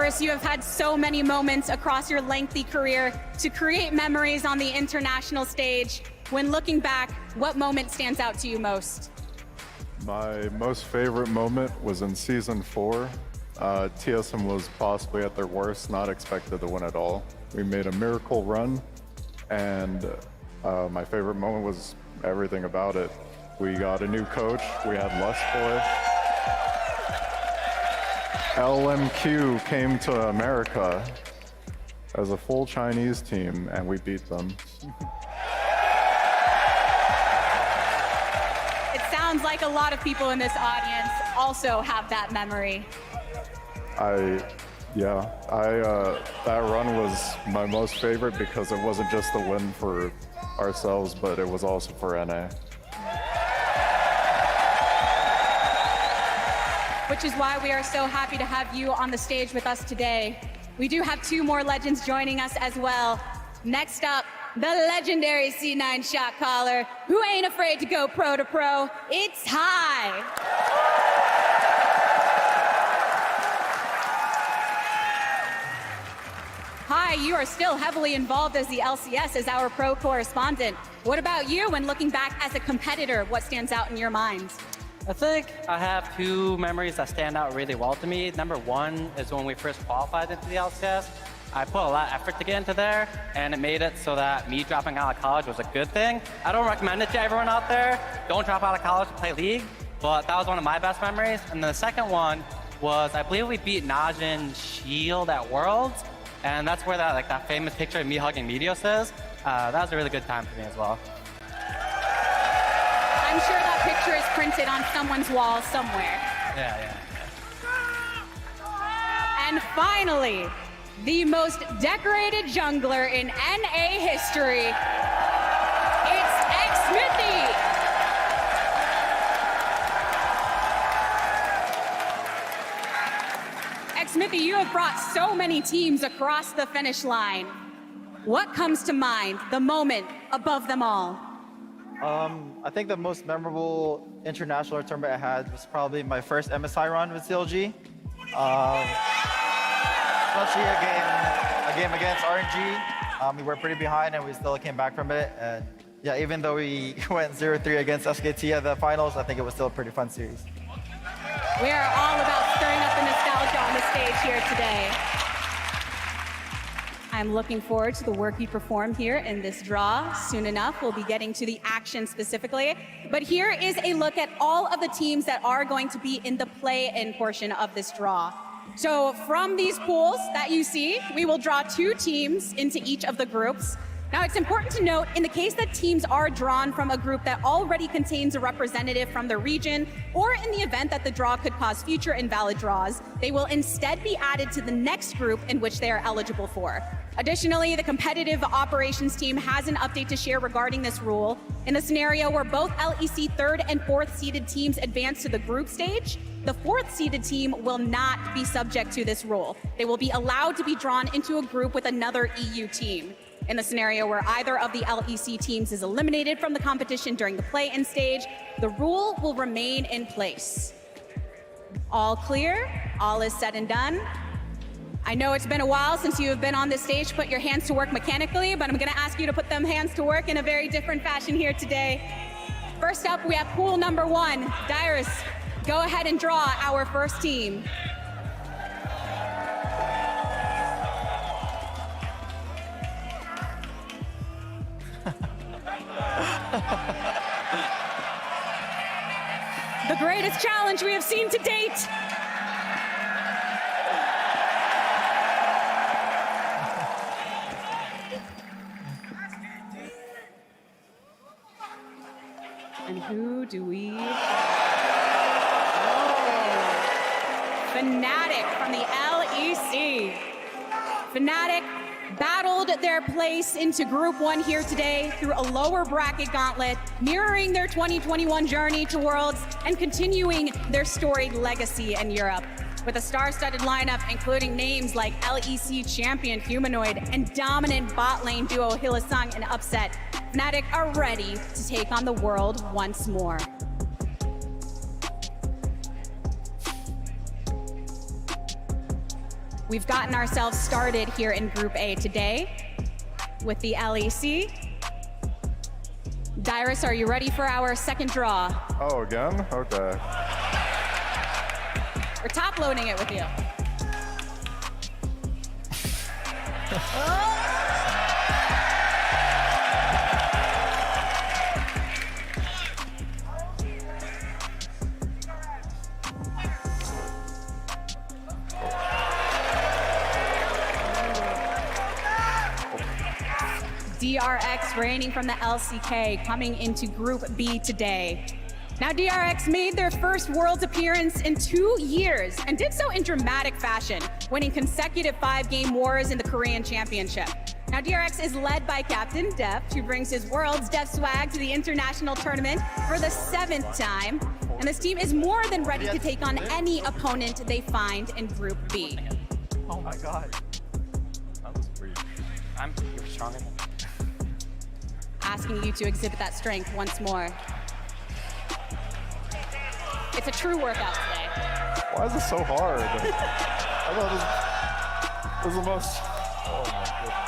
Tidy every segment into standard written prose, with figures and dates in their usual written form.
course, you have had so many moments across your lengthy career to create memories on the international stage. When looking back, what moment stands out to you most? My most favorite moment was in season 4. TSM was possibly at their worst, not expected to win at all. We made a miracle run, and my favorite moment was everything about it. We got a new coach, we had less play. LMQ came to America as a full Chinese team, and we beat them. It sounds like a lot of people in this audience also have that memory. That run was my most favorite because it wasn't just a win for ourselves, but it was also for NA. Which is why we are so happy to have you on the stage with us today. We do have 2 more legends joining us as well. Next up, the legendary C9 shot caller, who ain't afraid to go pro to pro. It's High. Hi, you are still heavily involved as the LCS as our pro correspondent. What about you when looking back as a competitor? What stands out in your mind? I think I have 2 memories that stand out really well to me. Number 1 is when we first qualified into the LCS. I put a lot of effort to get into there, and it made it so that me dropping out of college was a good thing. I don't recommend it to everyone out there. Don't drop out of college to play League, but that was one of my best memories. And the second one was, I believe we beat Najin Shield at Worlds, and that's where that famous picture of me hugging Meteos is. That was a really good time for me as well. I'm sure that picture is printed on someone's wall somewhere. Yeah. And finally, the most decorated jungler in NA history. It's xMithy. xMithy, you have brought so many teams across the finish line. What comes to mind, the moment above them all? I think the most memorable international tournament I had was probably my first MSI run with CLG. Especially a game against RNG. We were pretty behind and we still came back from it. And yeah, even though we went 0-3 against SKT at the finals, I think it was still a pretty fun series. We are all about stirring up the nostalgia on the stage here today. I'm looking forward to the work you perform here in this draw. Soon enough, we'll be getting to the action specifically. But here is a look at all of the teams that are going to be in the play-in portion of this draw. So from these pools that you see, we will draw 2 teams into each of the groups. Now, it's important to note, in the case that teams are drawn from a group that already contains a representative from the region, or in the event that the draw could cause future invalid draws, they will instead be added to the next group in which they are eligible for. Additionally, the competitive operations team has an update to share regarding this rule. In the scenario where both LEC 3rd and 4th seeded teams advance to the group stage, the 4th seeded team will not be subject to this rule. They will be allowed to be drawn into a group with another EU team. In the scenario where either of the LEC teams is eliminated from the competition during the play-in stage, the rule will remain in place. All clear? All is said and done? I know it's been a while since you have been on this stage to put your hands to work mechanically, but I'm going to ask you to put them hands to work in a very different fashion here today. First up, we have pool number 1. Dyrus, go ahead and draw our first team. The greatest challenge we have seen to date. And who do we have? Oh, Fnatic from the LEC. Fnatic battled their place into Group 1 here today through a lower bracket gauntlet, mirroring their 2021 journey to Worlds and continuing their storied legacy in Europe. With a star-studded lineup including names like LEC champion Humanoid and dominant bot lane duo Hylissang and Upset, Fnatic are ready to take on the world once more. We've gotten ourselves started here in Group A today with the LEC. Dyrus, are you ready for our second draw? Oh, again? Okay. We're top loading it with you. DRX reigning from the LCK coming into Group B today. Now DRX made their first Worlds appearance in 2 years and did so in dramatic fashion, winning consecutive 5-game wars in the Korean Championship. Now DRX is led by Captain Def, who brings his Worlds Def swag to the international tournament for the 7th time. And this team is more than ready to take on any opponent they find in Group B. Oh my God. That was weird. You're stronger than me. Asking you to exhibit that strength once more. It's a true workout today. Why is it so hard? I thought it was the most... Oh my goodness.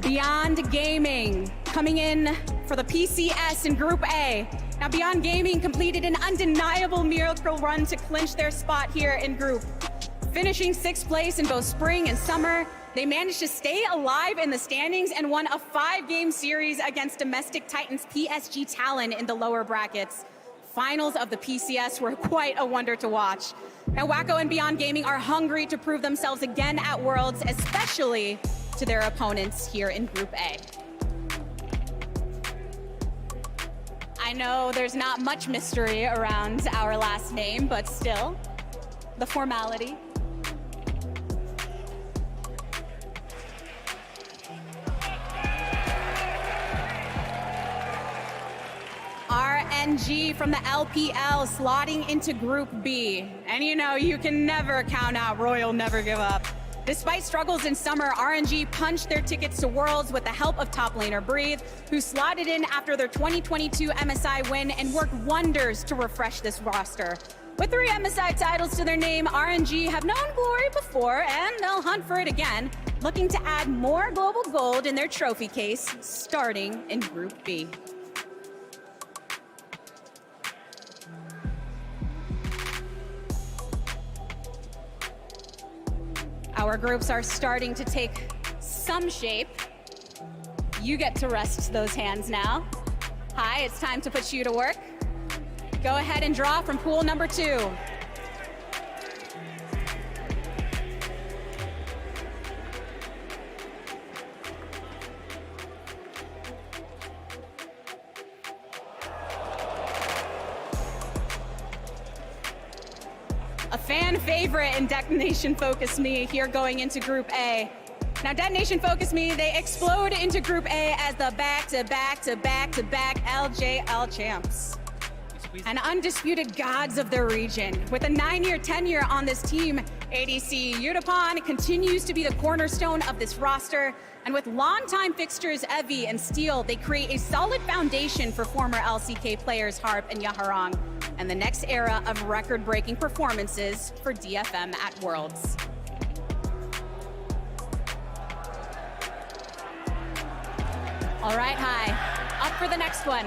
Beyond Gaming coming in for the PCS in Group A. Now Beyond Gaming completed an undeniable miracle run to clinch their spot here in Group. Finishing 6th place in both spring and summer, they managed to stay alive in the standings and won a 5-game series against domestic titans PSG Talon in the lower brackets. Finals of the PCS were quite a wonder to watch. Now Wacko and Beyond Gaming are hungry to prove themselves again at Worlds, especially to their opponents here in Group A. I know there's not much mystery around our last name, but still, the formality. RNG from the LPL slotting into Group B. And you know, you can never count out Royal Never Give Up. Despite struggles in summer, RNG punched their tickets to Worlds with the help of top laner Breathe, who slotted in after their 2022 MSI win and worked wonders to refresh this roster. With 3 MSI titles to their name, RNG have known glory before, and they'll hunt for it again, looking to add more global gold in their trophy case, starting in Group B. Our groups are starting to take some shape. You get to rest those hands now. Hi, it's time to put you to work. Go ahead and draw from pool number 2. A fan favorite in Detonation Focus Me here going into Group A. Now Detonation Focus Me, they explode into Group A as the back-to-back-to-back-to-back LJL champs. And undisputed gods of their region. With a 9-year tenure on this team, ADC Yutapon continues to be the cornerstone of this roster. And with longtime fixtures Evie and Steel, they create a solid foundation for former LCK players Harp and Yaharong, and the next era of record-breaking performances for DFM at Worlds. All right, Hi, up for the next one.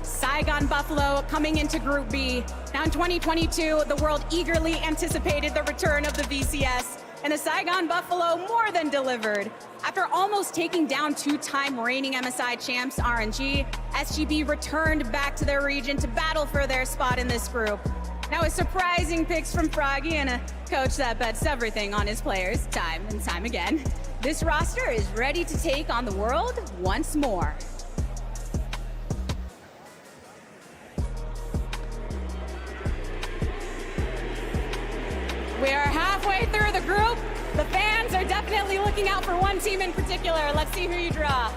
Saigon Buffalo coming into Group B. Now in 2022, the world eagerly anticipated the return of the VCS, and the Saigon Buffalo more than delivered. After almost taking down 2-time reigning MSI champs RNG, SGB returned back to their region to battle for their spot in this group. Now with surprising picks from Froggy and a coach that bets everything on his players time and time again, this roster is ready to take on the world once more. halfway through the group, the fans are definitely looking out for one team in particular. Let's see who you draw.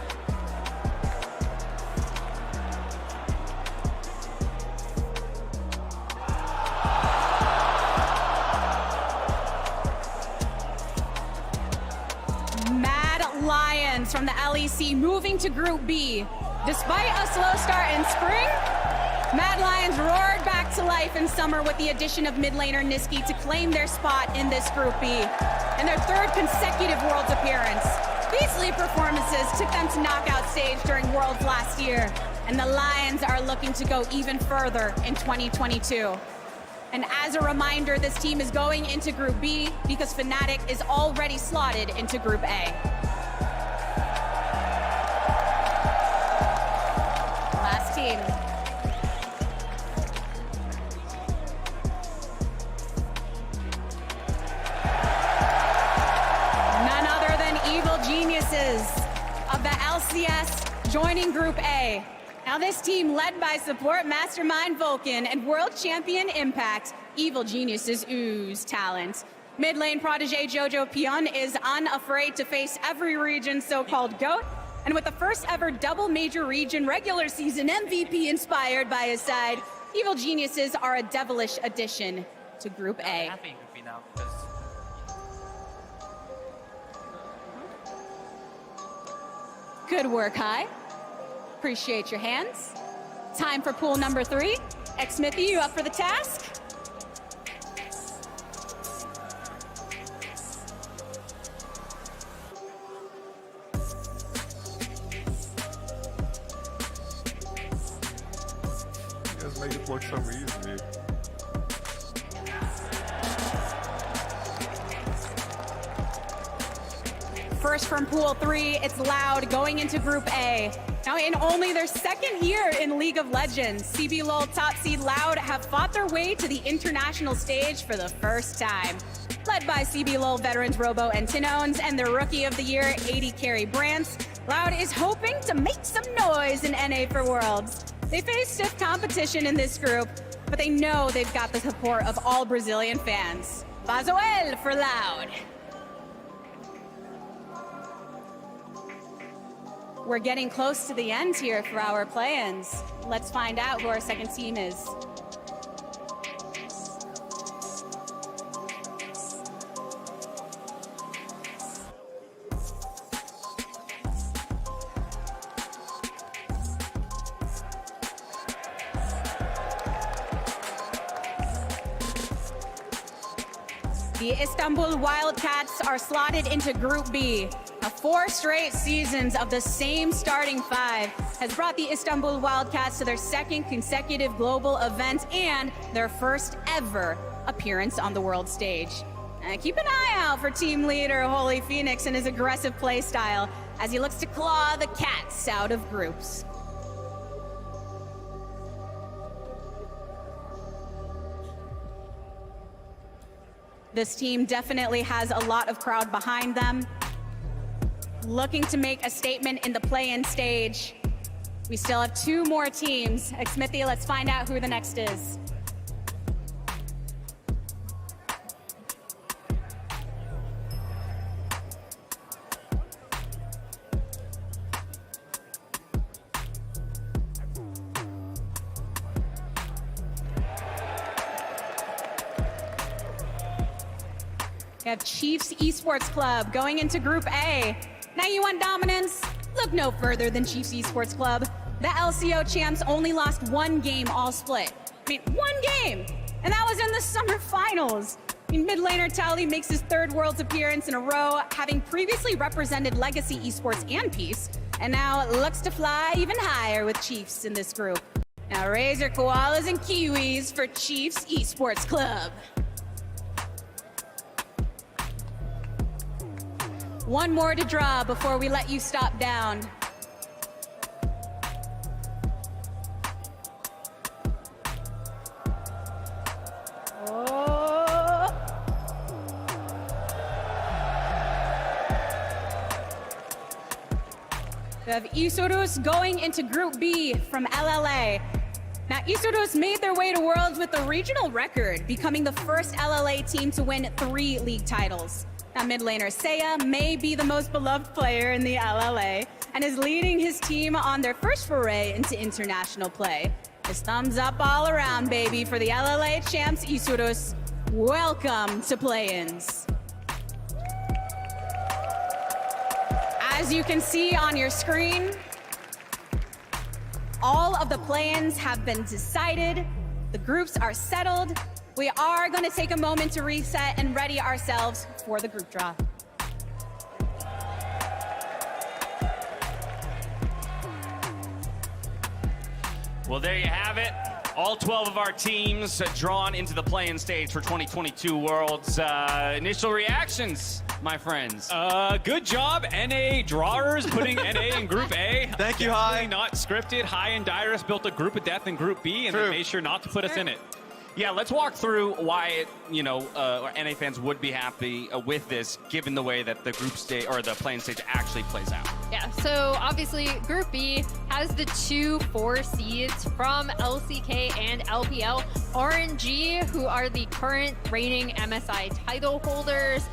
Lions from the LEC moving to Group B. Despite a slow start in spring, Mad Lions roared back to life in summer with the addition of mid laner Niski to claim their spot in this Group B and their third consecutive Worlds appearance. These lead performances took them to knockout stage during Worlds last year, and the Lions are looking to go even further in 2022. And as a reminder, this team is going into Group B because Fnatic is already slotted into Group A. Last team. None other than Evil Geniuses of the LCS joining Group A. Now this team, led by support mastermind Vulcan and world champion Impact, Evil Geniuses ooze talent. Mid lane protege Jojo Pion is unafraid to face every region's so-called GOAT, and with the first ever double major region regular season MVP inspired by his side, Evil Geniuses are a devilish addition to Group A. Happy Group B now because Good work, Hi. Appreciate your hands. Time for pool number 3. Smithy, you up for the task? You guys make it look so easy. First from pool 3, it's Loud going into Group A. Now, in only their second year in League of Legends, CBLOL top seed Loud have fought their way to the international stage for the first time. Led by CBLOL veterans Robo and Tinones and their Rookie of the Year, 80 carry Brance, Loud is hoping to make some noise in NA for Worlds. They face stiff competition in this group, but they know they've got the support of all Brazilian fans. Bazoel for Loud. We're getting close to the end here for our play-ins. Let's find out who our second team is. The Istanbul Wildcats are slotted into Group B. Now, 4 straight seasons of the same starting 5 has brought the Istanbul Wildcats to their second consecutive global event and their first ever appearance on the world stage. Keep an eye out for team leader Holy Phoenix and his aggressive play style as he looks to claw the cats out of groups. This team definitely has a lot of crowd behind them, looking to make a statement in the play-in stage. We still have 2 more teams. Smithy, let's find out who the next is. We have Chiefs Esports Club going into Group A. Now you want dominance? Look no further than Chiefs Esports Club. The LCO champs only lost 1 game all split. I mean, 1 game! And that was in the summer finals. I mean, mid laner Tally makes his 3rd Worlds appearance in a row, having previously represented Legacy Esports and Peace, and now looks to fly even higher with Chiefs in this group. Now Razor Koalas and Kiwis for Chiefs Esports Club. 1 more to draw before we let you stop down. Oh. We have Isurus going into Group B from LLA. Now, Isudos made their way to Worlds with a regional record, becoming the first LLA team to win 3 league titles. Now, mid laner Seiya may be the most beloved player in the LLA and is leading his team on their first foray into international play. It's thumbs up all around, baby, for the LLA champs Isudos. Welcome to play-ins. As you can see on your screen, all of the play-ins have been decided. The groups are settled. We are going to take a moment to reset and ready ourselves for the group draw. Well, there you have it. All 12 of our teams drawn into the play-in stage for 2022 Worlds. Initial reactions, my friends. Good job, NA drawers, putting NA in Group A. Thank you, Definitely Hai. not scripted. Hai and Dyrus built a group of death in Group B, and True. they made sure not to put us in it. Yeah, let's walk through why NA fans would be happy with this, given the way that the group stage or the play-in stage actually plays out. Yeah, so obviously Group B has the 2 4 seeds from LCK and LPL. RNG, who are the current reigning MSI title holders,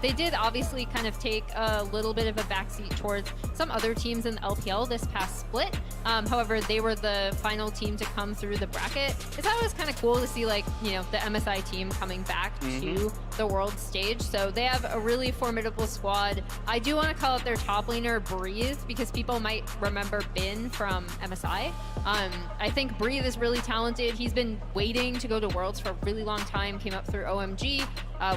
they did obviously kind of take a little bit of a backseat towards some other teams in the LPL this past split. However, they were the final team to come through the bracket. It's always kind of cool to see, like, the MSI team coming back to the world stage. So they have a really formidable squad. I do want to call out their top laner, Breathe, because people might remember Bin from MSI. I think Breathe is really talented. He's been waiting to go to Worlds for a really long time, came up through OMG,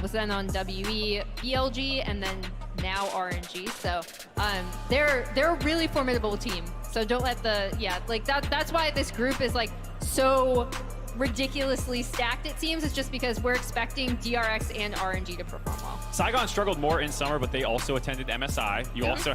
was then on WE, BLG, and then now RNG. So they're a really formidable team. So don't let that's why this group is like so ridiculously stacked, it seems. It's just because we're expecting DRX and RNG to perform well. Saigon struggled more in summer, but they also attended MSI. You also